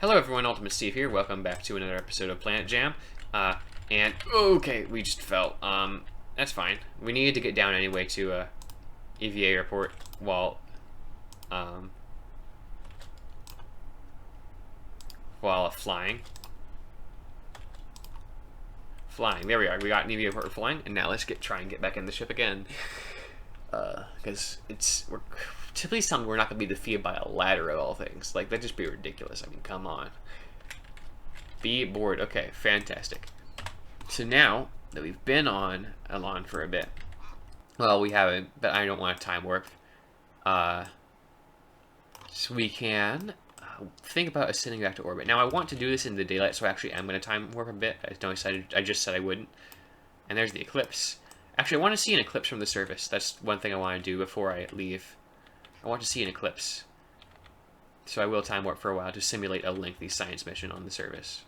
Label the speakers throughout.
Speaker 1: Hello everyone, Ultimate Steve here. Welcome back to another episode of Planet Jam. And okay, we just fell. That's fine. We needed to get down anyway to EVA Airport while flying. There we are. We got an EVA Airport flying, and now let's try and get back in the ship again. Because please tell me we're not going to be defeated by a ladder of all things. Like, that'd just be ridiculous. I mean, come on. Be bored. Okay, fantastic. So now that we've been on Elaan for a bit, well, we haven't, but I don't want to time warp. So we can think about ascending back to orbit. Now, I want to do this in the daylight, so actually I'm going to time warp a bit. I just said I wouldn't. And there's the eclipse. Actually, I want to see an eclipse from the surface. That's one thing I want to do before I leave. I want to see an eclipse. So I will time warp for a while to simulate a lengthy science mission on the surface.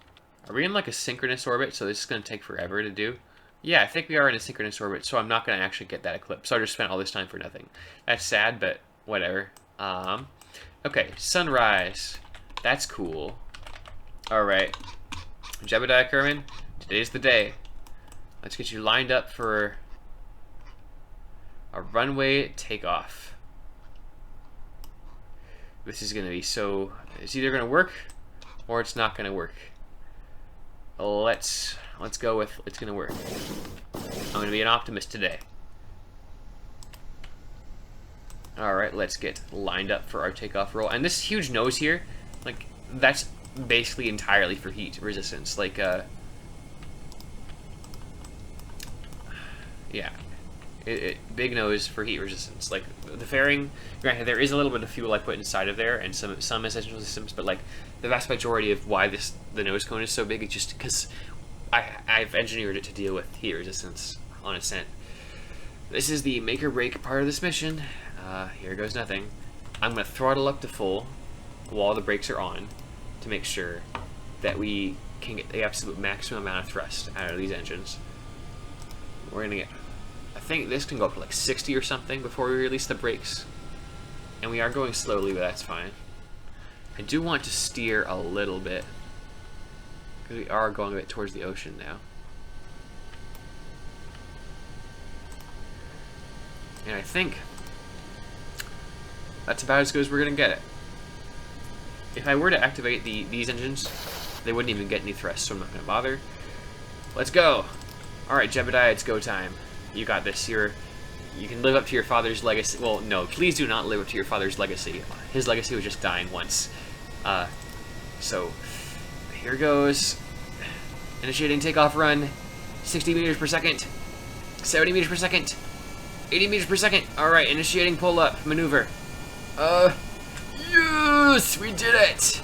Speaker 1: Are we in like a synchronous orbit? So this is going to take forever to do? Yeah, I think we are in a synchronous orbit, so I'm not going to actually get that eclipse. So I just spent all this time for nothing. That's sad, but whatever. Okay, sunrise. That's cool. Alright. Jebediah Kerman, today's the day. Let's get you lined up for a runway takeoff. This is going to be so... It's either going to work or it's not going to work. Let's go with it's going to work. I'm going to be an optimist today. Alright, let's get lined up for our takeoff roll. And this huge nose here, like, that's basically entirely for heat resistance. Like, yeah. Big nose for heat resistance. Like, the fairing, granted, there is a little bit of fuel I put inside of there, and some essential systems, but like the vast majority of why the nose cone is so big is just because I've engineered it to deal with heat resistance on Ascent. This is the make or break part of this mission. Here goes nothing. I'm gonna throttle up to full while the brakes are on to make sure that we can get the absolute maximum amount of thrust out of these engines. We're gonna get, I think this can go up to like 60 or something before we release the brakes. And we are going slowly, but that's fine. I do want to steer a little bit, because we are going a bit towards the ocean now. And I think that's about as good as we're going to get it. If I were to activate these engines, they wouldn't even get any thrust, so I'm not going to bother. Let's go! Alright, Jebediah, it's go time. You got this. You can live up to your father's legacy. Well, no, please do not live up to your father's legacy. His legacy was just dying once. So, here goes. Initiating takeoff run. 60 meters per second. 70 meters per second. 80 meters per second. Alright, initiating pull-up maneuver. Yes! We did it!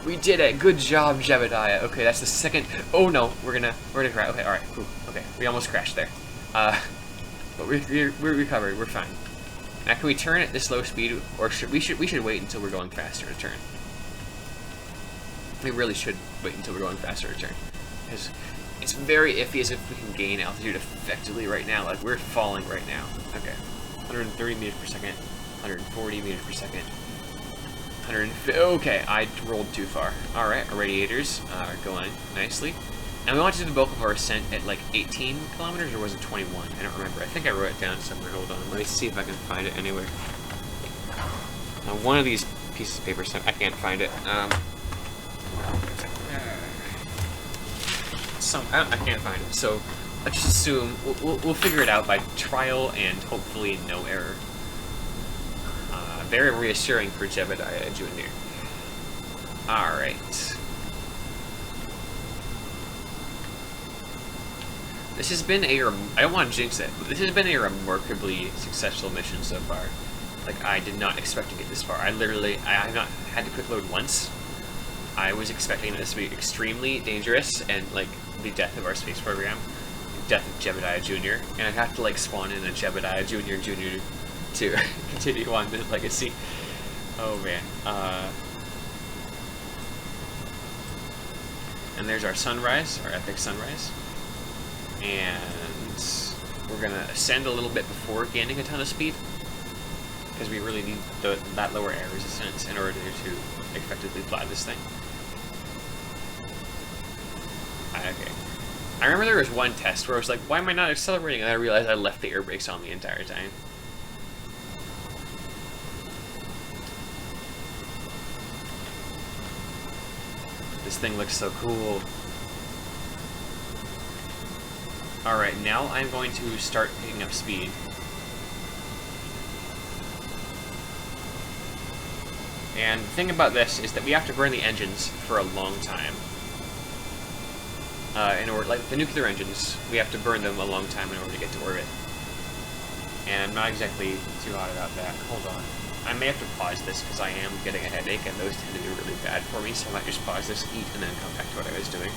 Speaker 1: We did it. Good job, Jebediah. Okay, that's the second. Oh no, we're gonna crash. Okay, alright, cool. Okay, we almost crashed there. But we're recovered. We're fine. Now, can we turn at this low speed, or should we wait until we're going faster to turn? We really should wait until we're going faster to turn, because it's very iffy as if we can gain altitude effectively right now. Like, we're falling right now. Okay, 130 meters per second, 140 meters per second, 150. Okay, I rolled too far. All right, our radiators are going nicely. And we want to do the bulk of our ascent at like 18 kilometers, or was it 21? I don't remember. I think I wrote it down somewhere. Hold on. Let me see if I can find it anywhere. One of these pieces of paper, I can't find it. I can't find it. So let's just assume we'll figure it out by trial and hopefully no error. Very reassuring for Jebediah Jr. All right. This has been I don't want to jinx it, but this has been a remarkably successful mission so far. Like, I did not expect to get this far. I have not had to quick load once. I was expecting this to be extremely dangerous and, like, the death of our space program. The death of Jebediah Jr. And I'd have to, like, spawn in a Jebediah Jr. to continue on the legacy. Oh, man. And there's our sunrise, our epic sunrise. And we're going to ascend a little bit before gaining a ton of speed, because we really need that lower air resistance in order to effectively fly this thing. Okay. I remember there was one test where I was like, why am I not accelerating? And I realized I left the air brakes on the entire time. This thing looks so cool. Alright, now I'm going to start picking up speed. And the thing about this is that we have to burn the engines for a long time. In order, like the nuclear engines, we have to burn them a long time in order to get to orbit. And I'm not exactly too hot about that. Hold on. I may have to pause this because I am getting a headache and those tend to be really bad for me, so I might just pause this, eat, and then come back to what I was doing.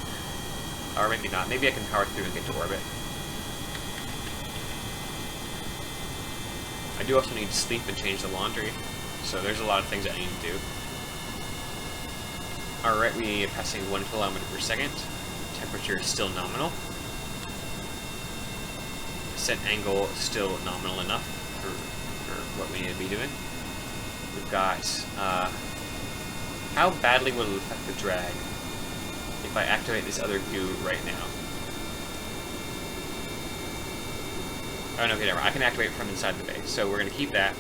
Speaker 1: Or maybe not. Maybe I can power through and get to orbit. I do also need to sleep and change the laundry, so there's a lot of things I need to do. Alright, we are passing 1 kilometer per second. Temperature is still nominal. Ascent angle still nominal enough for what we need to be doing. We've got, how badly will it affect the drag if I activate this other goo right now? Oh no, okay, never. I can activate it from inside the base, so we're going to keep that.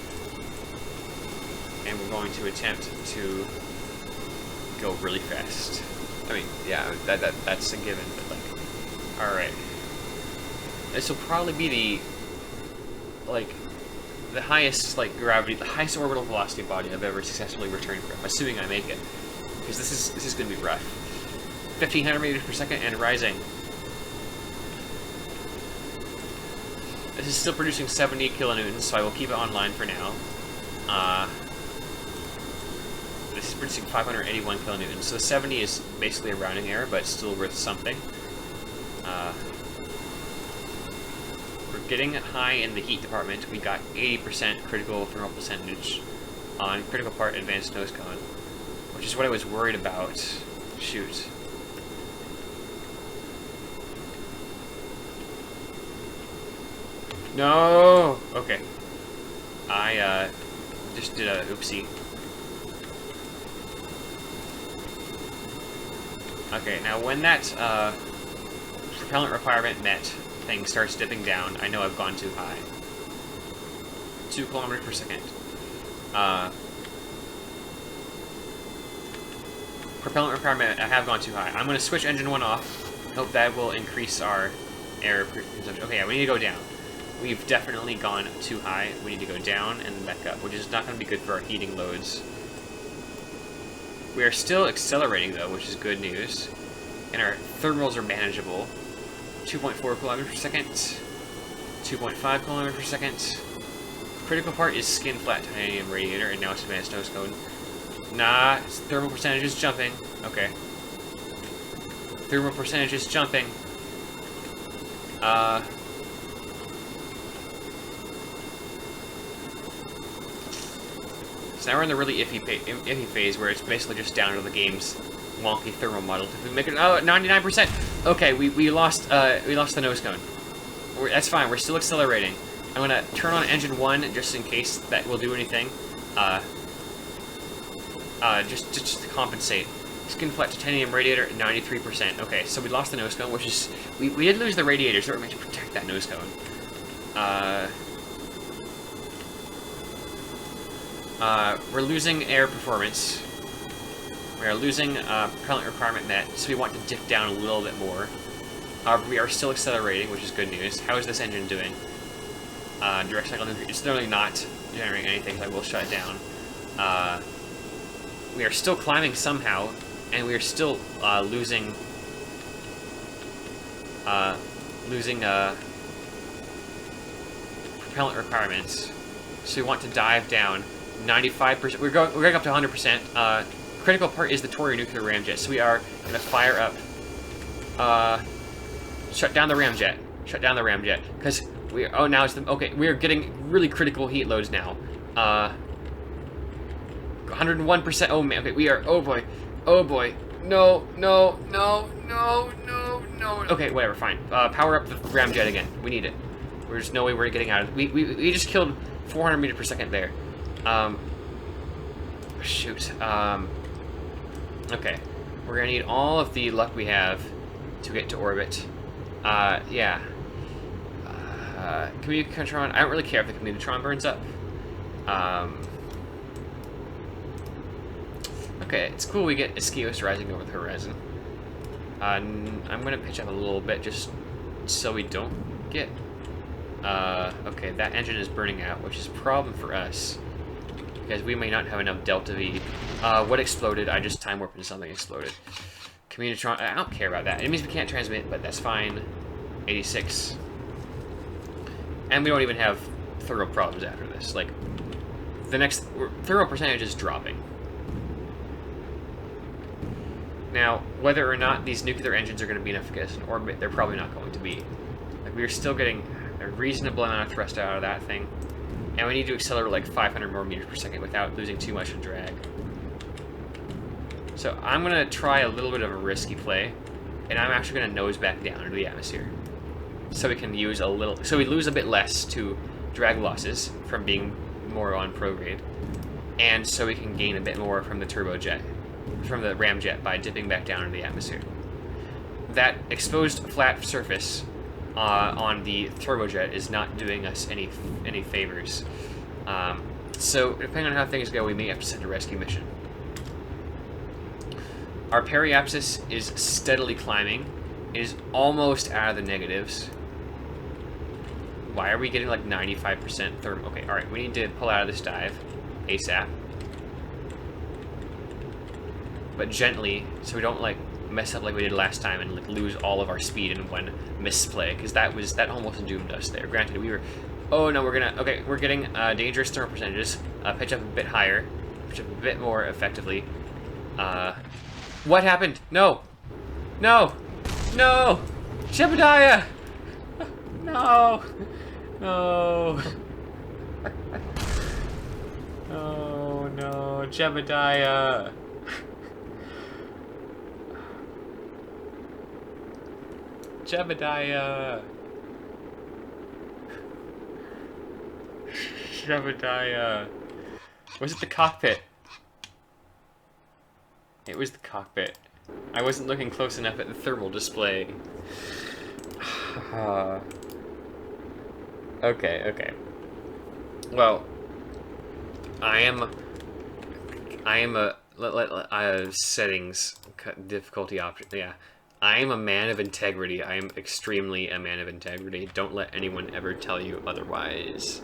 Speaker 1: And we're going to attempt to go really fast. I mean, yeah, that's a given, but like, alright. This will probably be the highest, like, gravity, the highest orbital velocity body I've ever successfully returned from, assuming I make it. Because this is going to be rough. 1,500 meters per second and rising. This is still producing 70 kilonewtons, so I will keep it online for now. This is producing 581 kilonewtons, so 70 is basically a rounding error, but still worth something. We're getting high in the heat department. We got 80% critical thermal percentage on critical part advanced nose cone, which is what I was worried about. Shoot. No! Okay. I just did a oopsie. Okay, now when that propellant requirement met thing starts dipping down, I know I've gone too high. 2 kilometers per second. Propellant requirement, I have gone too high. I'm going to switch engine 1 off. Hope that will increase our air consumption. Okay, yeah, we need to go down. We've definitely gone too high. We need to go down and back up, which is not going to be good for our heating loads. We are still accelerating, though, which is good news. And our thermals are manageable. 2.4 kilometers per second. 2.5 kilometers per second. Critical part is skin flat titanium radiator, and now it's advanced nose cone. Nah, thermal percentage is jumping. Okay. Thermal percentage is jumping. So now we're in the really iffy phase where it's basically just down to the game's wonky thermal model. If we make it, oh, 99%. Okay, we lost the nose cone. That's fine. We're still accelerating. I'm gonna turn on engine 1 just in case that will do anything. Just to compensate. Skin flat titanium radiator, 93%. Okay, so we lost the nose cone, which is we did lose the radiators that were meant to protect that nose cone. We're losing air performance. We are losing propellant requirement met, so we want to dip down a little bit more. We are still accelerating, which is good news. How is this engine doing? Direct cycle nuclear. It's literally not generating anything, so I will shut it down. We are still climbing somehow, and we are still losing propellant requirements. So we want to dive down. 95%. We're going up to 100%. Critical part is the Tory nuclear ramjet, so we are gonna fire up. Shut down the ramjet. Shut down the ramjet, because we. Oh, now it's the. Okay, we are getting really critical heat loads now. 101%. Oh man. Okay, we are. Oh boy. Oh boy. No. No. No. No. No. No. Okay, whatever. Fine. Power up the ramjet again. We need it. There's no way we're getting out of it. We just killed 400 meters per second there. Shoot. Okay. We're gonna need all of the luck we have to get to orbit. Yeah. Communitron, I don't really care if the Communitron burns up. Okay, it's cool we get Ischyos rising over the horizon. I'm gonna pitch up a little bit just so we don't get... okay, that engine is burning out, which is a problem for us. Because we may not have enough Delta V. What exploded? I just time warped into something exploded. Communitron, I don't care about that. It means we can't transmit, but that's fine. 86. And we don't even have thermal problems after this. Like, the next thermal percentage is dropping. Now, whether or not these nuclear engines are going to be enough to get us in orbit, they're probably not going to be. Like, we are still getting a reasonable amount of thrust out of that thing. And we need to accelerate like 500 more meters per second without losing too much in drag. So I'm going to try a little bit of a risky play, and I'm actually going to nose back down into the atmosphere. So we can use a little, so we lose a bit less to drag losses from being more on prograde, and so we can gain a bit more from the turbojet, from the ramjet by dipping back down into the atmosphere. That exposed flat surface on the turbojet is not doing us any favors. So depending on how things go, we may have to send a rescue mission. Our periapsis is steadily climbing. It is almost out of the negatives. Why are we getting like 95% thermal? Okay, alright, we need to pull out of this dive ASAP. But gently, so we don't like mess up like we did last time and like lose all of our speed in one misplay, because that almost doomed us there. Granted, we were... Oh no, we're getting dangerous thermal percentages. Pitch up a bit higher. Pitch up a bit more effectively. What happened? No! No! No! Jebediah! No! No! Oh no, Jebediah! Jebediah! Jebediah! Was it the cockpit? It was the cockpit. I wasn't looking close enough at the thermal display. Okay. Well, I am a settings difficulty option. Yeah, I am a man of integrity. I am extremely a man of integrity. Don't let anyone ever tell you otherwise.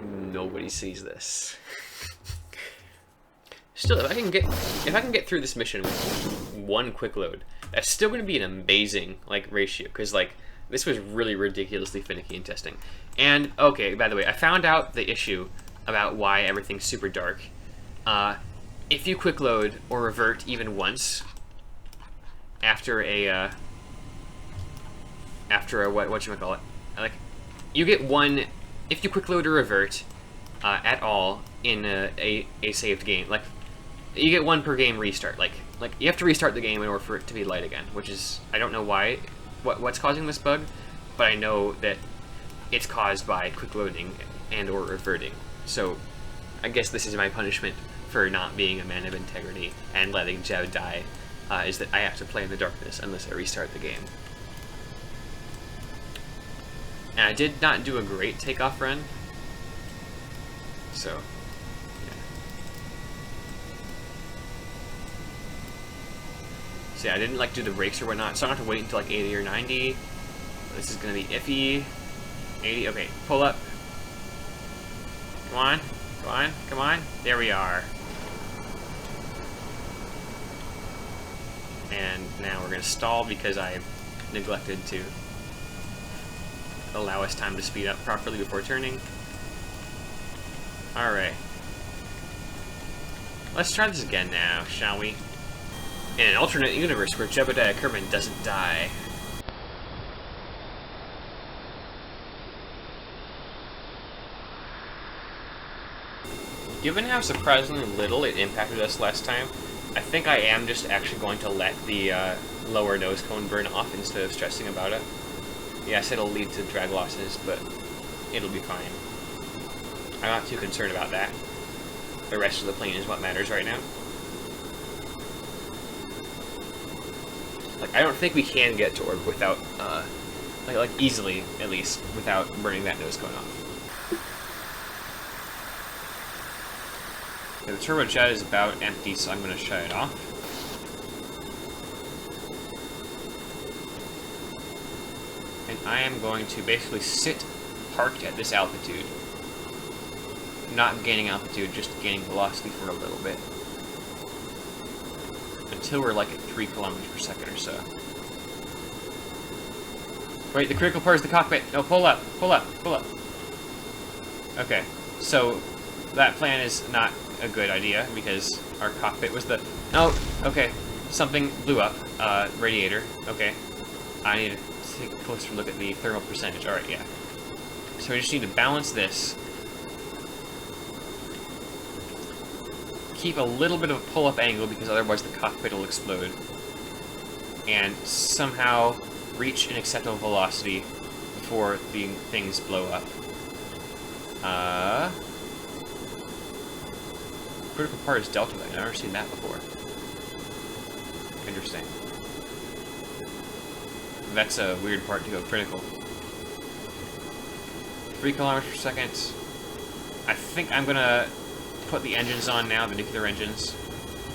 Speaker 1: Nobody sees this. Still, if I can get through this mission with one quick load, that's still going to be an amazing like ratio, because like this was really ridiculously finicky in testing. And okay, by the way, I found out the issue about why everything's super dark. If you quick load or revert even once after a whatchamacallit, like you get one if you quick load or revert at all in a saved game, like you get one per game restart. Like you have to restart the game in order for it to be light again, which is, I don't know why, what's causing this bug, but I know that it's caused by quick loading and or reverting. So I guess this is my punishment for not being a man of integrity and letting Jeb die, is that I have to play in the darkness unless I restart the game. And I did not do a great takeoff run, so so yeah, I didn't like do the brakes or whatnot, so I don't have to wait until like 80 or 90. This is gonna be iffy. 80, okay, pull up. Come on, come on, come on. There we are. And now we're gonna stall because I neglected to allow us time to speed up properly before turning. Alright. Let's try this again now, shall we? In an alternate universe where Jebediah Kerman doesn't die. Given how surprisingly little it impacted us last time, I think I am just actually going to let the lower nose cone burn off instead of stressing about it. Yes, it'll lead to drag losses, but it'll be fine. I'm not too concerned about that. The rest of the plane is what matters right now. Like, I don't think we can get to orbit without, like easily, at least, without burning that nose cone off. Okay, the turbojet is about empty, so I'm going to shut it off. And I am going to basically sit parked at this altitude. Not gaining altitude, just gaining velocity for a little bit. Until we're like at 3 kilometers per second or so. Wait, the critical part is the cockpit. No, pull up, pull up, pull up. Okay, so that plan is not a good idea because our cockpit was the... Oh, okay, something blew up. Radiator, okay. I need to take a closer look at the thermal percentage. Alright, yeah. So we just need to balance this. Keep a little bit of a pull-up angle because otherwise the cockpit will explode. And somehow reach an acceptable velocity before the things blow up. Critical part is delta lag. I've never seen that before. Interesting. That's a weird part to go critical. 3 kilometers per second. I think I'm gonna put the engines on now, the nuclear engines,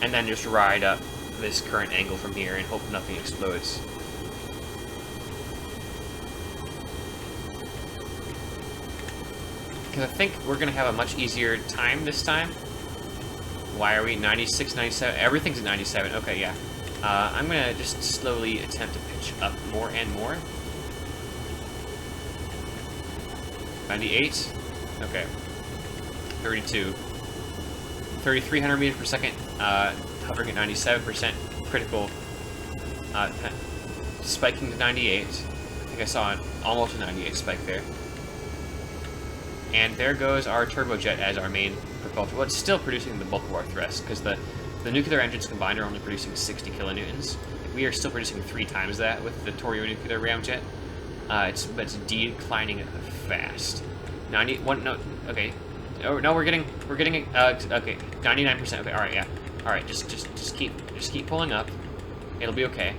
Speaker 1: and then just ride up this current angle from here and hope nothing explodes. Because I think we're gonna have a much easier time this time. Why are we 96, 97? Everything's at 97. Okay, yeah. I'm gonna just slowly attempt to pitch up more and more. 98. Okay. 32. 3,300 meters per second. Hovering at 97%. Critical. Spiking to 98. I think I saw an almost a 98 spike there. And there goes our turbojet as our main propulsion. Well, it's still producing the bulk of our thrust, because the nuclear engines combined are only producing 60 kilonewtons. We are still producing 3 times that with the Torio nuclear ramjet. It's declining fast. 91. No. Okay. Oh no, we're getting. Okay. 99%. Okay. All right. Yeah. All right. Just keep pulling up. It'll be okay.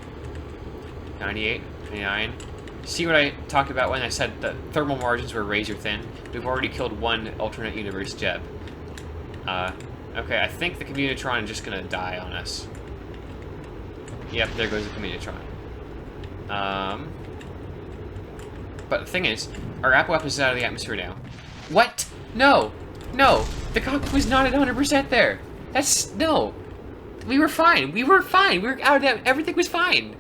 Speaker 1: 98. 99. See what I talked about when I said the thermal margins were razor thin? We've already killed one alternate universe Jeb. Okay, I think the Communitron is just gonna die on us. Yep, there goes the Communitron. But the thing is, our Apoap is out of the atmosphere now. What? No! No! The cockpit was not at 100% there! That's... no! We were fine! We were fine! We were out of that... everything was fine!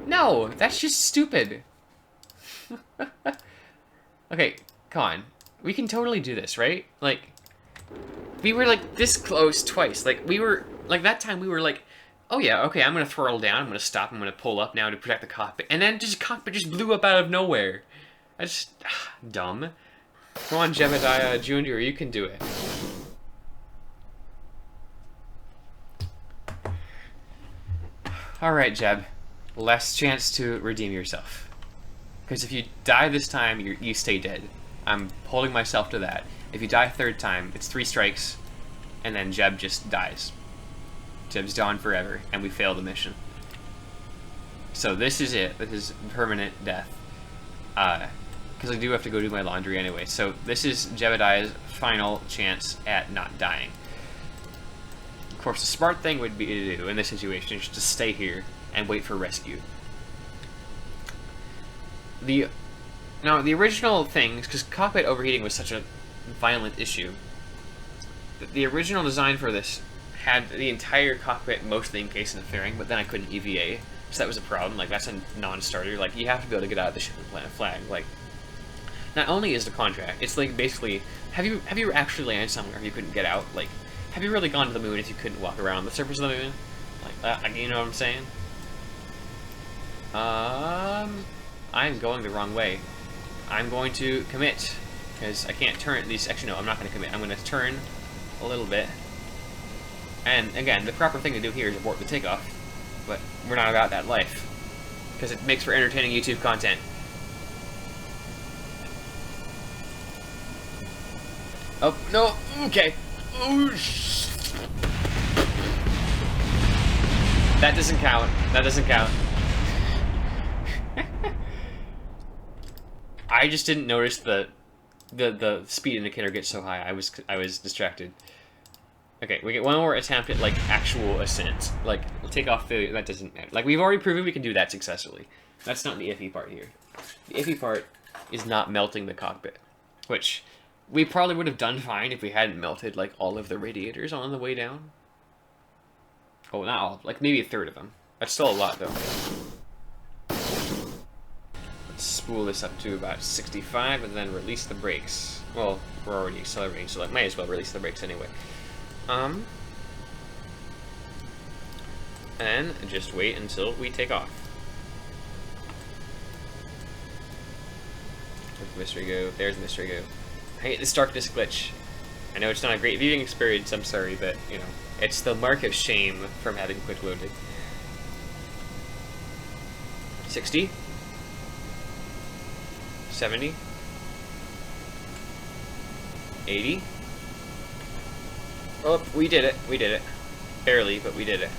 Speaker 1: No! That's just stupid! Okay, come on. We can totally do this, right? Like... we were, like, this close twice. Like, we were... like, that time we were like... oh yeah, okay, I'm gonna throttle down, I'm gonna stop, I'm gonna pull up now to protect the cockpit. And then just cockpit just blew up out of nowhere. That's just... dumb. Come on, Jebediah Jr., you can do it. Alright, Jeb. Last chance to redeem yourself. Because if you die this time, you stay dead. I'm holding myself to that. If you die a third time, it's 3 strikes, and then Jeb just dies. Jeb's gone forever, and we fail the mission. So this is it. This is permanent death. Because I do have to go do my laundry anyway. So this is Jebediah's final chance at not dying. Of course, the smart thing would be to do in this situation is to stay here and wait for rescue. Now, the original thing, because cockpit overheating was such a violent issue, the original design for this had the entire cockpit mostly encased in a fairing, but then I couldn't EVA, so that was a problem. Like, that's a non-starter. Like, you have to be able to get out of the ship and plant a flag. Like, not only is the contract, it's like basically, have you actually landed somewhere you couldn't get out? Like, have you really gone to the moon if you couldn't walk around the surface of the moon? Like that, you know what I'm saying? I'm going the wrong way. I'm going to commit, because I can't turn at least. Actually, no, I'm not going to commit. I'm going to turn a little bit. And again, the proper thing to do here is abort the takeoff, but we're not about that life, because it makes for entertaining YouTube content. Oh, no, okay. Oh, That doesn't count. That doesn't count. I just didn't notice the speed indicator gets so high. I was distracted. Okay, we get one more attempt at, like, actual ascent. Like, takeoff failure, that doesn't matter. Like, we've already proven we can do that successfully. That's not the iffy part here. The iffy part is not melting the cockpit. Which, we probably would have done fine if we hadn't melted, like, all of the radiators on the way down. Oh, not all. Like, maybe a third of them. That's still a lot, though. Let's spool this up to about 65 and then release the brakes. Well, we're already accelerating, so I might as well release the brakes anyway. And just wait until we take off. Where's the mystery go? There's the mystery go. I hate this darkness glitch. I know it's not a great viewing experience, I'm sorry, but, you know, it's the mark of shame from having quick loaded. 60? 70? 80? Oh, we did it. We did it. Barely, but we did it.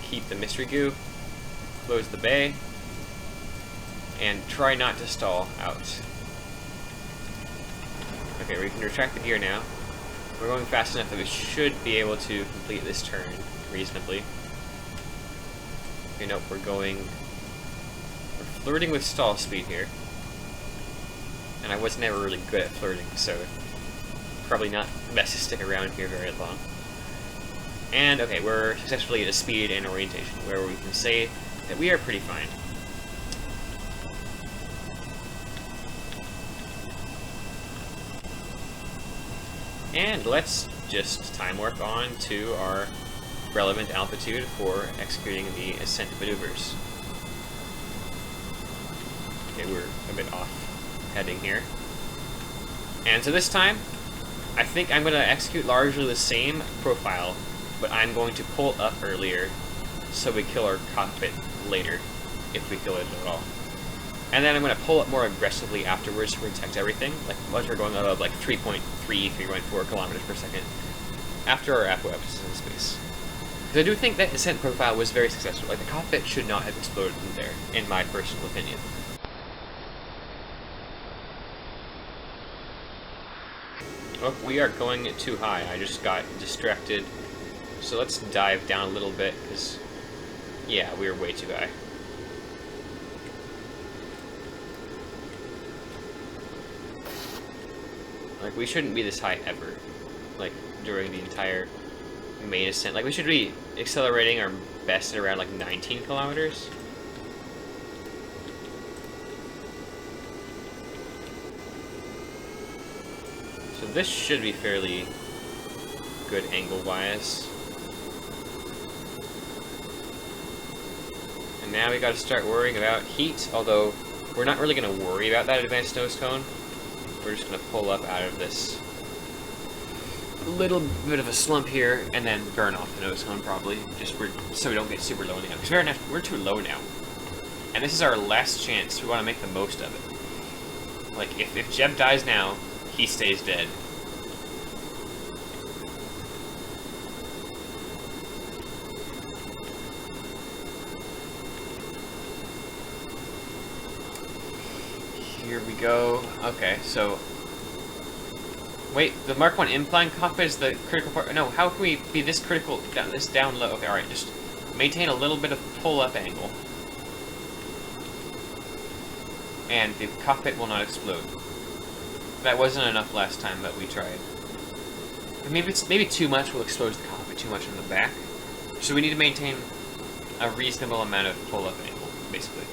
Speaker 1: Keep the mystery goo. Close the bay. And try not to stall out. Okay, we can retract the gear now. We're going fast enough that we should be able to complete this turn reasonably. Okay, nope, we're flirting with stall speed here. And I was never really good at flirting, so probably not best to stick around here very long. And, okay, we're successfully at a speed and orientation where we can say that we are pretty fine. And let's just time warp on to our relevant altitude for executing the ascent maneuvers. Okay, we're a bit off heading here. And so this time, I think I'm going to execute largely the same profile, but I'm going to pull up earlier so we kill our cockpit later, if we kill it at all. And then I'm going to pull up more aggressively afterwards to protect everything, like once we're going above like 3.3, 3.4 kilometers per second, after our apoapsis in space. Because I do think that ascent profile was very successful. Like, the cockpit should not have exploded in there, in my personal opinion. Oh, we are going too high. I just got distracted. So let's dive down a little bit, because, yeah, we were way too high. Like, we shouldn't be this high ever. Like, during the entire main ascent. Like, we should be accelerating our best at around, like, 19 kilometers. So this should be fairly good angle-wise. And now we gotta start worrying about heat, although we're not really gonna worry about that advanced nose cone. We're just gonna pull up out of this little bit of a slump here, and then burn off the nose cone probably, so we don't get super low now. Because we're too low now, and this is our last chance. We want to make the most of it. Like, if Jeb dies now, he stays dead. Here we go. Okay, so wait, the Mark 1 implant cockpit is the critical part. No, how can we be this critical, this down low? Okay, alright, just maintain a little bit of pull-up angle. And the cockpit will not explode. That wasn't enough last time that we tried. Maybe too much will explode the cockpit, too much in the back. So we need to maintain a reasonable amount of pull-up angle, basically.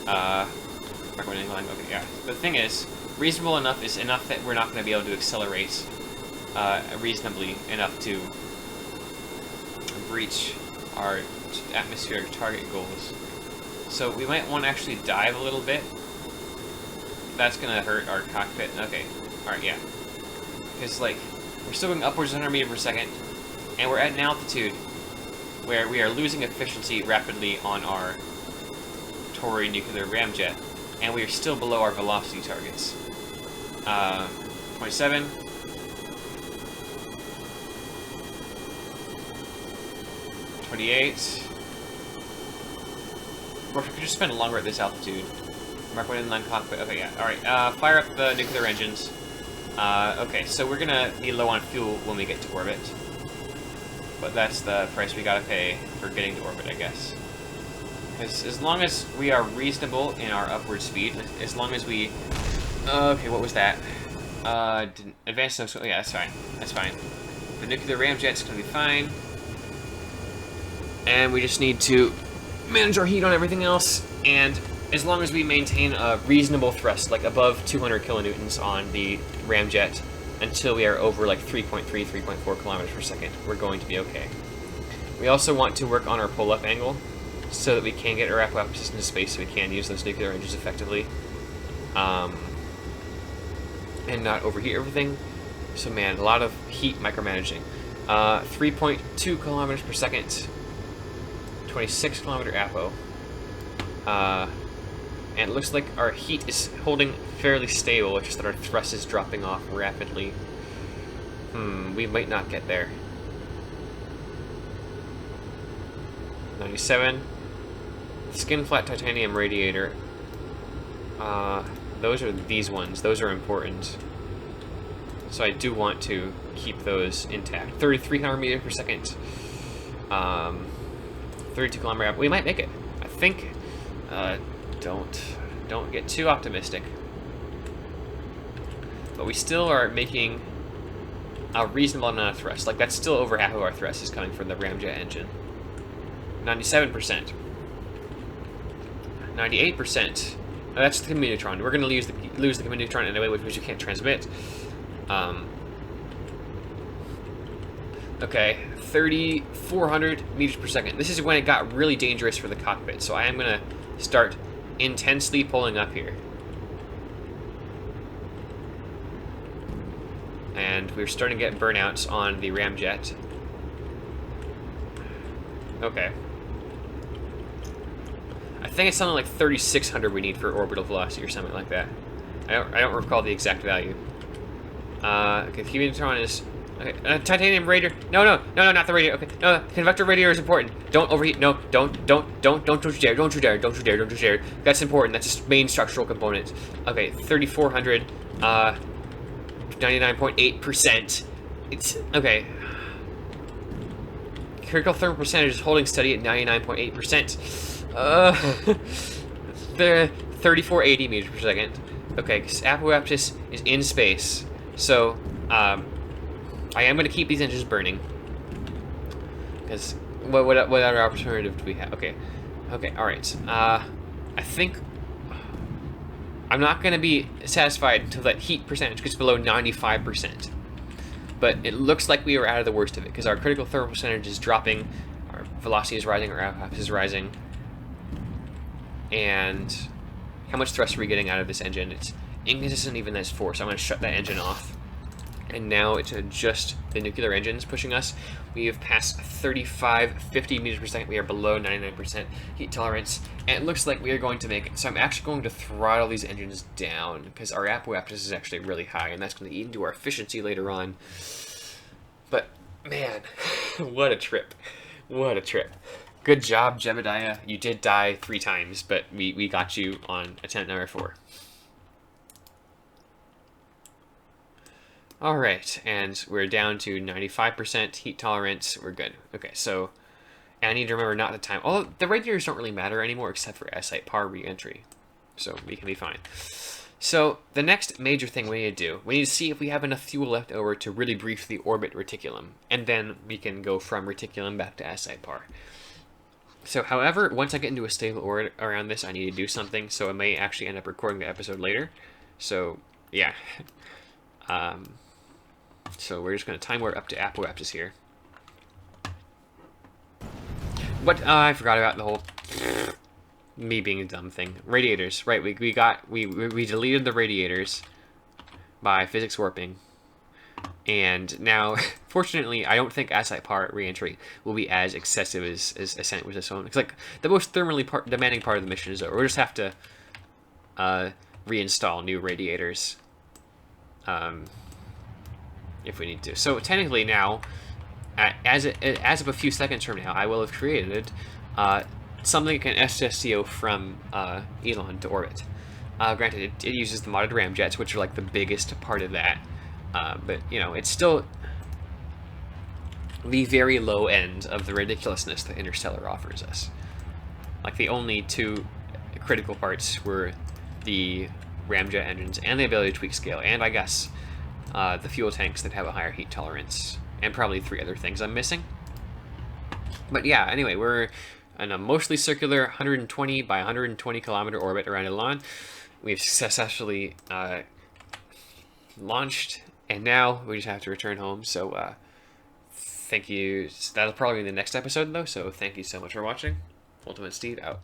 Speaker 1: Mark 1 incline, okay, yeah. The thing is, reasonable enough is enough that we're not going to be able to accelerate reasonably enough to breach our atmospheric target goals. So we might want to actually dive a little bit. That's going to hurt our cockpit. Okay, alright, yeah. Because, like, we're still going upwards of 100 meters per second, and we're at an altitude where we are losing efficiency rapidly on our Tory nuclear ramjet, and we are still below our velocity targets. 27, 28. Or if we could just spend longer at this altitude. Mark 1 inline cockpit. Okay, yeah. Alright, fire up the nuclear engines. Okay, so we're gonna be low on fuel when we get to orbit. But that's the price we gotta pay for getting to orbit, I guess. Because as long as we are reasonable in our upward speed, as long as we... Okay, what was that? Didn't advance no... Yeah, that's fine. That's fine. The nuclear ramjet's gonna be fine. And we just need to manage our heat on everything else, and as long as we maintain a reasonable thrust, like above 200 kilonewtons on the ramjet, until we are over like 3.3, 3.4 kilometers per second, we're going to be okay. We also want to work on our pull-up angle, so that we can get our apparatus into space, so we can use those nuclear engines effectively, and not overheat everything. So man, a lot of heat micromanaging. 3.2 kilometers per second, 26 kilometer apo. And it looks like our heat is holding fairly stable, it's just that our thrust is dropping off rapidly. We might not get there. 97. Skin flat titanium radiator. Those are these ones. Those are important. So I do want to keep those intact. 3,300 meters per second. 32 kilometer apo. We might make it. I think. Don't get too optimistic. But we still are making a reasonable amount of thrust. Like, that's still over half of our thrust is coming from the ramjet engine. 97%. 98%. Oh, that's the commutron. We're going to lose the commutron anyway, which you can't transmit. Okay, 3,400 meters per second. This is when it got really dangerous for the cockpit, so I am going to start intensely pulling up here. And we're starting to get burnouts on the ramjet. Okay. I think it's something like 3,600 we need for orbital velocity or something like that. I don't recall the exact value. Okay, the commutron is... Okay, titanium radiator. No, not the radiator. Okay, no, convector radiator is important. Don't overheat. No, don't you dare. That's important. That's a main structural component. Okay, 3,400. 99.8%. It's okay. Critical thermal percentage is holding steady at 99.8%. The 3,480 meters per second. Okay, because apparatus is in space, so I am going to keep these engines burning. Because what other alternative do we have? Okay, all right. I think I'm not going to be satisfied until that heat percentage gets below 95%. But it looks like we are out of the worst of it, because our critical thermal percentage is dropping, our velocity is rising, our apparatus is rising, and how much thrust are we getting out of this engine? It's inconsistent even as force. I'm going to shut that engine off. And now it's just the nuclear engines pushing us. We have passed 3550 meters per second. We are below 99% heat tolerance, and it looks like we are going to make it. So I'm actually going to throttle these engines down, because our apparatus is actually really high, and that's going to eat into our efficiency later on. But man, what a trip. What a trip. Good job, Jebediah. You did die 3 times, but we got you on attempt number 4. Alright, and we're down to 95% heat tolerance. We're good. Okay, so, and I need to remember not to time. Although the radiators don't really matter anymore except for Ascent par re-entry. So we can be fine. So the next major thing we need to do, we need to see if we have enough fuel left over to really brief the orbit reticulum. And then we can go from reticulum back to Ascent par. So, however, once I get into a stable orbit around this, I need to do something. So I may actually end up recording the episode later. So, yeah. So we're just going to time warp up to apparatus here. What? I forgot about the whole me being a dumb thing. Radiators, right? We deleted the radiators by physics warping, and now, fortunately, I don't think Ascent par re-entry will be as excessive as Ascent was its own. It's like the most thermally demanding part of the mission is over. We'll just have to reinstall new radiators. If we need to. So technically now, as of a few seconds from now, I will have created something like an SSCO from Elaan to orbit. Granted, it uses the modded ramjets, which are like the biggest part of that. But you know, it's still the very low end of the ridiculousness that Interstellar offers us. Like, the only two critical parts were the ramjet engines and the ability to tweak scale, and I guess the fuel tanks that have a higher heat tolerance, and probably 3 other things I'm missing. But yeah, anyway, we're in a mostly circular 120 by 120 kilometer orbit around Elaan. We've successfully launched, and now we just have to return home. So thank you. That'll probably be the next episode, though, so thank you so much for watching. Ultimate Steve out.